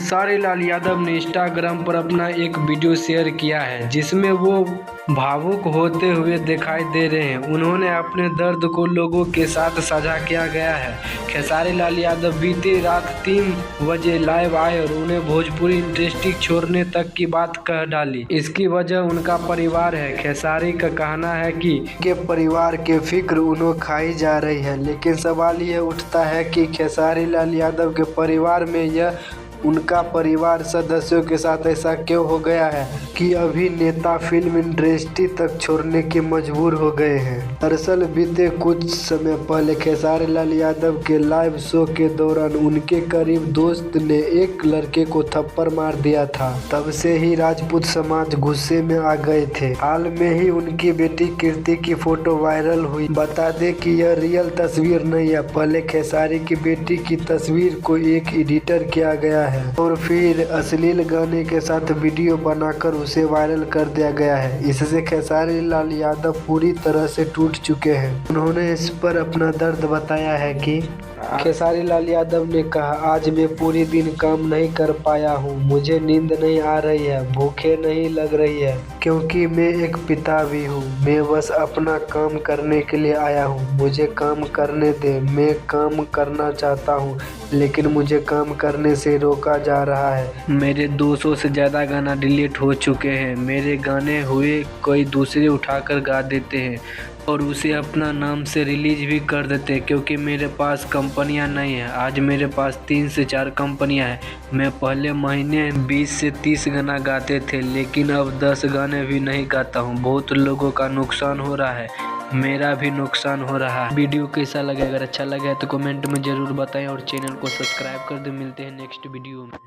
खेसारी लाल यादव ने इंस्टाग्राम पर अपना एक वीडियो शेयर किया है जिसमें वो भावुक होते हुए दिखाई दे रहे हैं। उन्होंने अपने दर्द को लोगों के साथ साझा किया गया है। खेसारी लाल यादव बीती रात 3 बजे लाइव आए और उन्हें भोजपुरी इंडस्ट्री छोड़ने तक की बात कह डाली। इसकी वजह उनका परिवार है। खेसारी का कहना है कि के परिवार के फिक्र उन्हें खाई जा रही है, लेकिन सवाल यह उठता है कि खेसारी लाल यादव के परिवार में यह उनका परिवार सदस्यों के साथ ऐसा क्यों हो गया है कि अभिनेता फिल्म इंडस्ट्री तक छोड़ने के मजबूर हो गए हैं। दरअसल बीते कुछ समय पहले खेसारी लाल यादव के लाइव शो के दौरान उनके करीब दोस्त ने एक लड़के को थप्पड़ मार दिया था। तब से ही राजपूत समाज गुस्से में आ गए थे। हाल में ही उनकी बेटी कीर्ति की फोटो वायरल हुई। बता दें कि यह रियल तस्वीर नहीं है। पहले खेसारी की बेटी की तस्वीर को एक एडिटर किया गया है और फिर अश्लील गाने के साथ वीडियो बनाकर उसे वायरल कर दिया गया है। इससे खेसारी लाल यादव पूरी तरह से टूट चुके हैं। उन्होंने इस पर अपना दर्द बताया है कि खेसारी लाल यादव ने कहा, आज मैं पूरी दिन काम नहीं कर पाया हूँ। मुझे नींद नहीं आ रही है, भूखे नहीं लग रही है, क्योंकि मैं एक पिता भी हूँ। मैं बस अपना काम करने के लिए आया हूँ। मुझे काम करने दे। मैं काम करना चाहता हूँ, लेकिन मुझे काम करने से रोका जा रहा है। मेरे 200 से ज़्यादा गाना डिलीट हो चुके हैं। मेरे गाने हुए कोई दूसरे उठाकर गा देते हैं और उसे अपना नाम से रिलीज भी कर देते हैं, क्योंकि मेरे पास कंपनियां नहीं हैं। आज मेरे पास 3 से 4 कंपनियां हैं। मैं पहले महीने 20 से 30 गाना गाते थे, लेकिन अब 10 गाने भी नहीं गाता हूं। बहुत लोगों का नुकसान हो रहा है, मेरा भी नुकसान हो रहा है। वीडियो कैसा लगे? अगर अच्छा लगे तो कमेंट में ज़रूर बताएं और चैनल को सब्सक्राइब कर दें। मिलते हैं नेक्स्ट वीडियो में।